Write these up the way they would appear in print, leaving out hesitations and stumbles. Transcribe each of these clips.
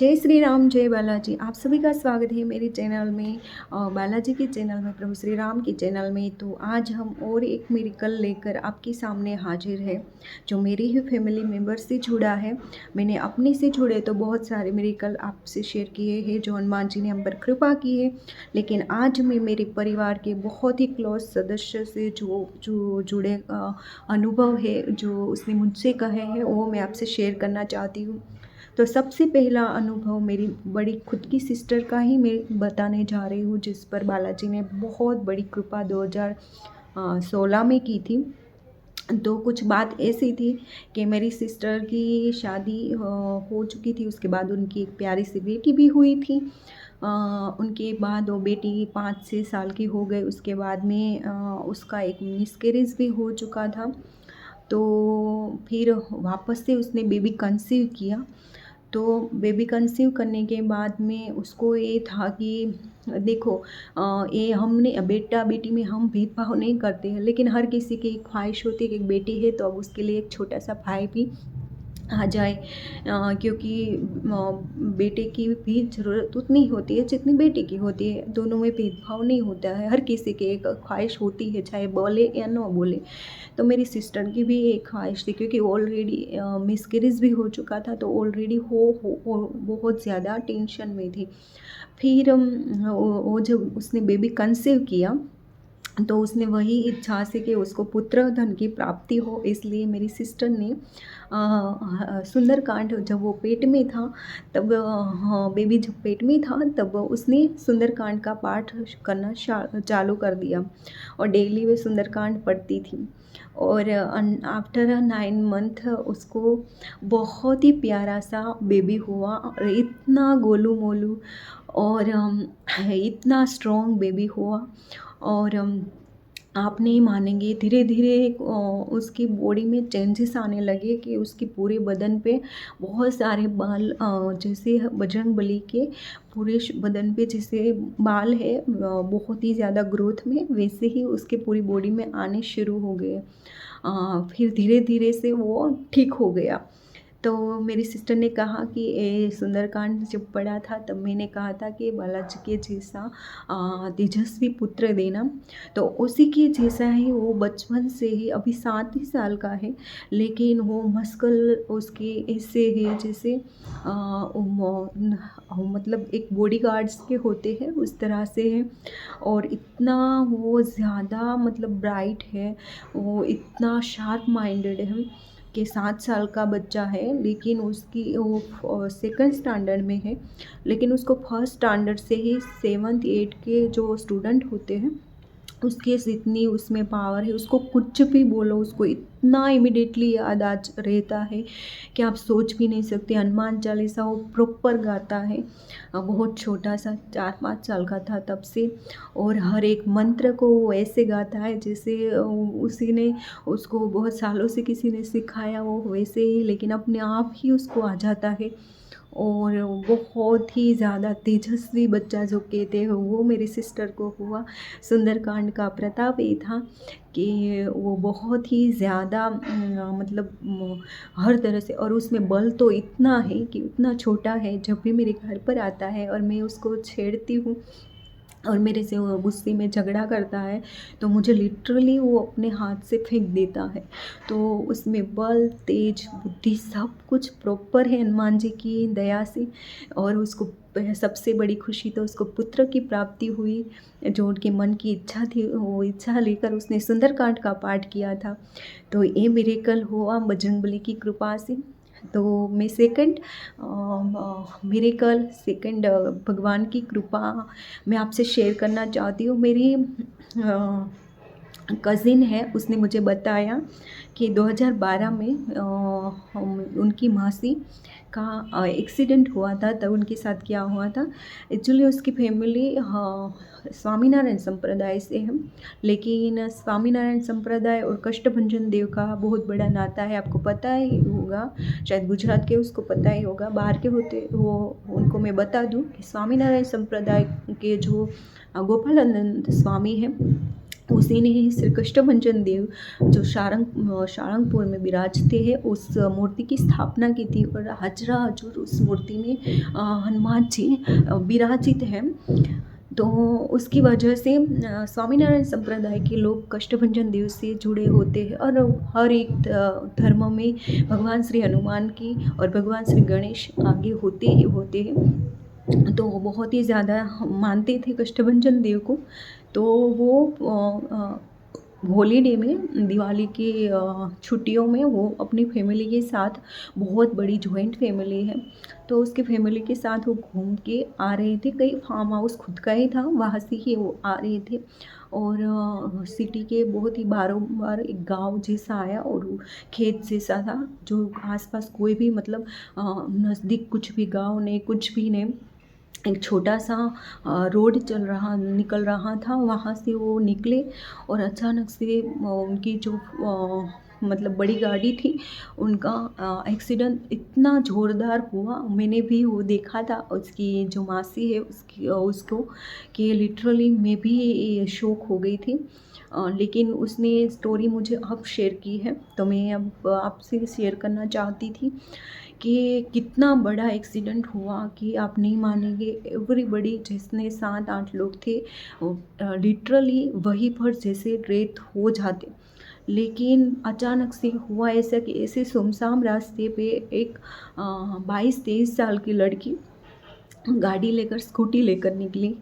जय श्री राम, जय बालाजी। आप सभी का स्वागत है मेरे चैनल में, बालाजी के चैनल में, प्रभु श्री राम के चैनल में। तो आज हम और एक मिरेकल लेकर आपके सामने हाजिर है, जो मेरी ही फैमिली मेम्बर से जुड़ा है। मैंने अपने से जुड़े तो बहुत सारे मिरेकल आपसे शेयर किए हैं, जो हनुमान जी ने हम पर कृपा की है। लेकिन आज मैं मेरे परिवार के बहुत ही क्लोज सदस्य से जो जो जुड़े अनुभव है, जो उसने मुझसे कहे हैं, वो मैं आपसे शेयर करना चाहती हूँ। तो सबसे पहला अनुभव मेरी बड़ी खुद की सिस्टर का ही मैं बताने जा रही हूँ, जिस पर बालाजी ने बहुत बड़ी कृपा 2016 में की थी। तो कुछ बात ऐसी थी कि मेरी सिस्टर की शादी हो चुकी थी। उसके बाद उनकी एक प्यारी सी बेटी भी हुई थी। उनके बाद वो बेटी 5-6 साल की हो गई। उसके बाद में उसका एक मिसकैरेज भी हो चुका था। तो फिर वापस से उसने बेबी कंसीव किया। तो बेबी कंसीव करने के बाद में उसको ये था कि देखो, ये हमने बेटा बेटी में हम भेदभाव नहीं करते हैं, लेकिन हर किसी की एक ख्वाहिश होती है कि एक बेटी है तो अब उसके लिए एक छोटा सा भाई भी आ जाए। क्योंकि बेटे की भी ज़रूरत उतनी होती है जितनी बेटे की होती है। दोनों में भेदभाव नहीं होता है, हर किसी की एक ख्वाहिश होती है, चाहे बोले या ना बोले। तो मेरी सिस्टर की भी एक ख्वाहिश थी, क्योंकि ऑलरेडी मिसकैरेज भी हो चुका था। तो ऑलरेडी हो बहुत ज़्यादा टेंशन में थी। फिर वो जब उसने बेबी कंसीव किया, तो उसने वही इच्छा से कि उसको पुत्र धन की प्राप्ति हो, इसलिए मेरी सिस्टर ने सुंदरकांड, जब वो पेट में था तब, हाँ, बेबी जब पेट में था तब उसने सुंदरकांड का पाठ करना चालू कर दिया, और डेली वे सुंदरकांड पढ़ती थी। और आफ्टर 9 मंथ उसको बहुत ही प्यारा सा बेबी हुआ, और इतना गोलू मोलू, और इतना स्ट्रॉन्ग बेबी हुआ। और आप नहीं मानेंगे, धीरे धीरे उसकी बॉडी में चेंजेस आने लगे, कि उसके पूरे बदन पे बहुत सारे बाल, जैसे बजरंगबली के पूरे बदन पे जैसे बाल है, बहुत ही ज़्यादा ग्रोथ में, वैसे ही उसके पूरी बॉडी में आने शुरू हो गए। फिर धीरे धीरे से वो ठीक हो गया। तो मेरी सिस्टर ने कहा कि ये सुंदरकांड जब पढ़ा था, तब मैंने कहा था कि बालाजी के जैसा तेजस्वी पुत्र देना। तो उसी के जैसा ही वो बचपन से ही, अभी 7 ही साल का है, लेकिन वो मस्कल उसके ऐसे है जैसे मतलब एक बॉडीगार्ड्स के होते हैं उस तरह से है। और इतना वो ज़्यादा मतलब ब्राइट है, वो इतना शार्प माइंडेड है कि 7 साल का बच्चा है, लेकिन उसकी वो सेकंड स्टैंडर्ड में है। लेकिन उसको फर्स्ट स्टैंडर्ड से ही 7th 8th के जो स्टूडेंट होते हैं, उसके जितनी उसमें पावर है, उसको कुछ भी बोलो उसको इतना इमिडिएटली याद आ रहता है कि आप सोच भी नहीं सकते। हनुमान चालीसा वो प्रॉपर गाता है। बहुत छोटा सा 4-5 साल का था तब से, और हर एक मंत्र को वो ऐसे गाता है जैसे उसी ने उसको बहुत सालों से किसी ने सिखाया हो वैसे ही, लेकिन अपने आप ही उसको आ जाता है। और बहुत ही ज़्यादा तेजस्वी बच्चा जो कहते हैं, वो मेरी सिस्टर को हुआ। सुंदरकांड का प्रताप ये था कि वो बहुत ही ज़्यादा मतलब हर तरह से, और उसमें बल तो इतना है कि इतना छोटा है, जब भी मेरे घर पर आता है और मैं उसको छेड़ती हूँ और मेरे से वो गुस्से में झगड़ा करता है, तो मुझे लिटरली वो अपने हाथ से फेंक देता है। तो उसमें बल, तेज, बुद्धि सब कुछ प्रॉपर है हनुमान जी की दया से। और उसको सबसे बड़ी खुशी तो उसको पुत्र की प्राप्ति हुई, जो उनके मन की इच्छा थी, वो इच्छा लेकर उसने सुंदरकांड का पाठ किया था। तो ये मिरेकल हुआ बजरंगबली की कृपा से। तो मैं सेकंड मिरेकल, सेकंड भगवान की कृपा मैं आपसे शेयर करना चाहती हूँ। मेरी कज़िन है, उसने मुझे बताया कि 2012 में उनकी मासी का एक्सीडेंट हुआ था। तब उनके साथ क्या हुआ था, एक्चुअली उसकी फैमिली स्वामीनारायण संप्रदाय से है, लेकिन स्वामीनारायण संप्रदाय और कष्टभंजन देव का बहुत बड़ा नाता है। आपको पता ही होगा, शायद गुजरात के उसको पता ही होगा, बाहर के होते वो उनको मैं बता दूं कि स्वामीनारायण संप्रदाय के जो गोपालानंद स्वामी हैं, उसी ने ही श्री कष्टभंजन देव जो सारंगपुर में विराजते हैं, उस मूर्ति की स्थापना की थी और हजरा हजूर उस मूर्ति में हनुमान जी विराजित हैं। तो उसकी वजह से स्वामीनारायण संप्रदाय के लोग कष्टभंजन देव से जुड़े होते हैं और हर एक धर्म में भगवान श्री हनुमान की और भगवान श्री गणेश आगे होते ही होते हैं। तो बहुत ही ज़्यादा मानते थे कष्टभंजन देव को। तो वो हॉलीडे में दिवाली की छुट्टियों में वो अपनी फैमिली के साथ, बहुत बड़ी जॉइंट फैमिली है, तो उसके फैमिली के साथ वो घूम के आ रहे थे। कई फार्म हाउस खुद का ही था, वहाँ से ही वो आ रहे थे और सिटी के बहुत ही बारों बार एक गांव जैसा आया और वो खेत जैसा था, जो आसपास कोई भी मतलब नज़दीक कुछ भी गांव नहीं, कुछ भी नहीं। एक छोटा सा रोड निकल रहा था, वहाँ से वो निकले और अचानक से उनकी जो मतलब बड़ी गाड़ी थी, उनका एक्सीडेंट इतना ज़ोरदार हुआ। मैंने भी वो देखा था, उसकी जो मासी है उसको, कि लिटरली मैं भी शॉक हो गई थी। लेकिन उसने स्टोरी मुझे अब शेयर की है, तो मैं अब आपसे शेयर करना चाहती थी कि कितना बड़ा एक्सीडेंट हुआ कि आप नहीं मानेंगे। एवरीबॉडी, जिसने 7-8 लोग थे, लिटरली वहीं पर जैसे डेथ हो जाते। लेकिन अचानक से हुआ ऐसा कि ऐसे सुनसान रास्ते पे एक 22-23 साल की लड़की गाड़ी लेकर, स्कूटी लेकर निकली।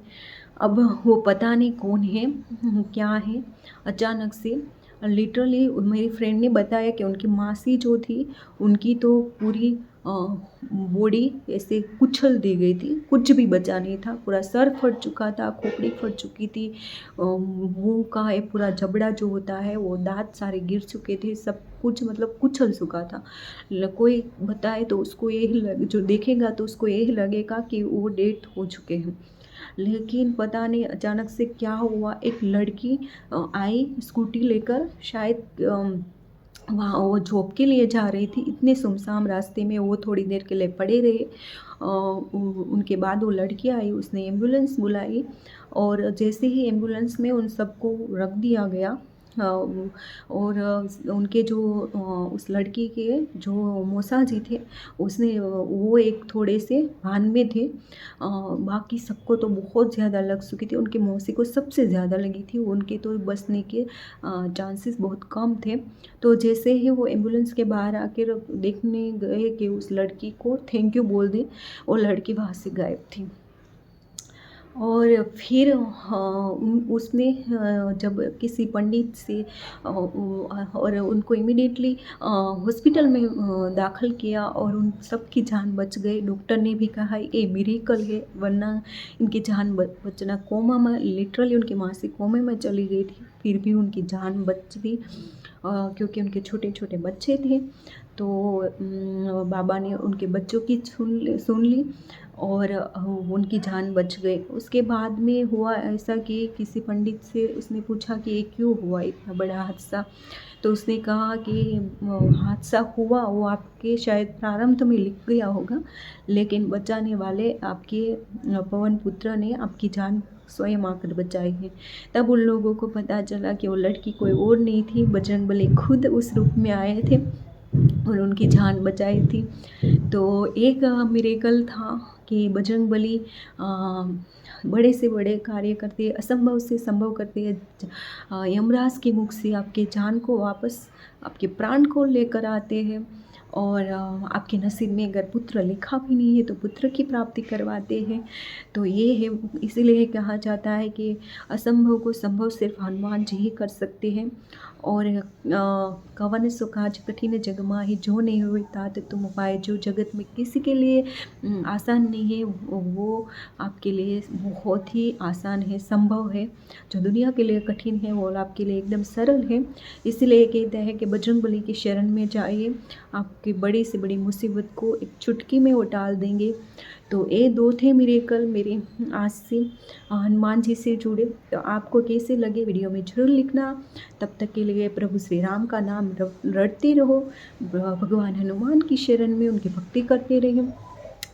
अब वो पता नहीं कौन है, क्या है। अचानक से लिटरली मेरी फ्रेंड ने बताया कि उनकी मासी जो थी, उनकी तो पूरी बॉडी ऐसे कुचल दी गई थी, कुछ भी बचा नहीं था। पूरा सर फट चुका था, खोपड़ी फट चुकी थी, मुंह का ये पूरा जबड़ा जो होता है, वो दांत सारे गिर चुके थे, सब कुछ मतलब कुचल चुका था। कोई बताए तो उसको यही जो देखेगा तो उसको यही लगेगा कि वो डेथ हो चुके हैं। लेकिन पता नहीं अचानक से क्या हुआ, एक लड़की आई स्कूटी लेकर, शायद वहाँ वो जॉब के लिए जा रही थी। इतने सुनसान रास्ते में वो थोड़ी देर के लिए पड़े रहे। उनके बाद वो लड़की आई, उसने एम्बुलेंस बुलाई और जैसे ही एम्बुलेंस में उन सबको रख दिया गया, और उनके जो उस लड़की के जो मौसा जी थे, उसने वो एक थोड़े से भान में थे। बाकी सबको तो बहुत ज़्यादा लग चुकी थी, उनके मौसी को सबसे ज़्यादा लगी थी, उनके तो बचने के चांसेस बहुत कम थे। तो जैसे ही वो एम्बुलेंस के बाहर आकर देखने गए कि उस लड़की को थैंक यू बोल दें, वो लड़की वहाँ से गायब थी। और फिर उसने जब किसी पंडित से और उनको इमीडिएटली हॉस्पिटल में दाखिल किया और उन सब की जान बच गई। डॉक्टर ने भी कहा ये मिरेकल है, वरना इनकी जान बचना, कोमा में लिटरली उनकी मासी कोमे में चली गई थी, फिर भी उनकी जान बच गई क्योंकि उनके छोटे छोटे बच्चे थे। तो बाबा ने उनके बच्चों की सुन ली और उनकी जान बच गई। उसके बाद में हुआ ऐसा कि किसी पंडित से उसने पूछा कि ये क्यों हुआ इतना बड़ा हादसा, तो उसने कहा कि हादसा हुआ वो आपके शायद प्रारंभ में लिख गया होगा, लेकिन बचाने वाले आपके पवन पुत्र ने आपकी जान स्वयं आकर बचाई है। तब उन लोगों को पता चला कि वो लड़की कोई और नहीं थी, बजरंगबली खुद उस रूप में आए थे और उनकी जान बचाई थी। तो एक मिरेकल था कि बजरंगबली बड़े से बड़े कार्य करते हैं, असंभव से संभव करते हैं। यमराज के मुख से आपके जान को वापस, आपके प्राण को लेकर आते हैं और आपके नसीब में अगर पुत्र लिखा भी नहीं है तो पुत्र की प्राप्ति करवाते हैं। तो ये है, इसीलिए कहा जाता है कि असंभव को संभव सिर्फ हनुमान जी ही कर सकते हैं। और कवन सो काज कठिन जग माही, जो नहीं हुए तात तुम पाए। जो जगत में किसी के लिए आसान नहीं है, वो आपके लिए बहुत ही आसान है, संभव है। जो दुनिया के लिए कठिन है वो आपके लिए एकदम सरल है। इसीलिए कहते हैं कि बजरंगबली की शरण में जाइए, आपकी बड़ी से बड़ी मुसीबत को एक चुटकी में वो टाल देंगे। तो ये दो थे मिरेकल मेरे आज से हनुमान जी से जुड़े। तो आपको कैसे लगे वीडियो में ज़रूर लिखना। तब तक के लिए प्रभु श्री राम का नाम रटते रहो, भगवान हनुमान की शरण में उनकी भक्ति करते रहें।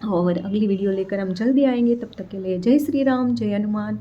और अगली वीडियो लेकर हम जल्दी आएंगे, तब तक के लिए जय श्री राम, जय हनुमान।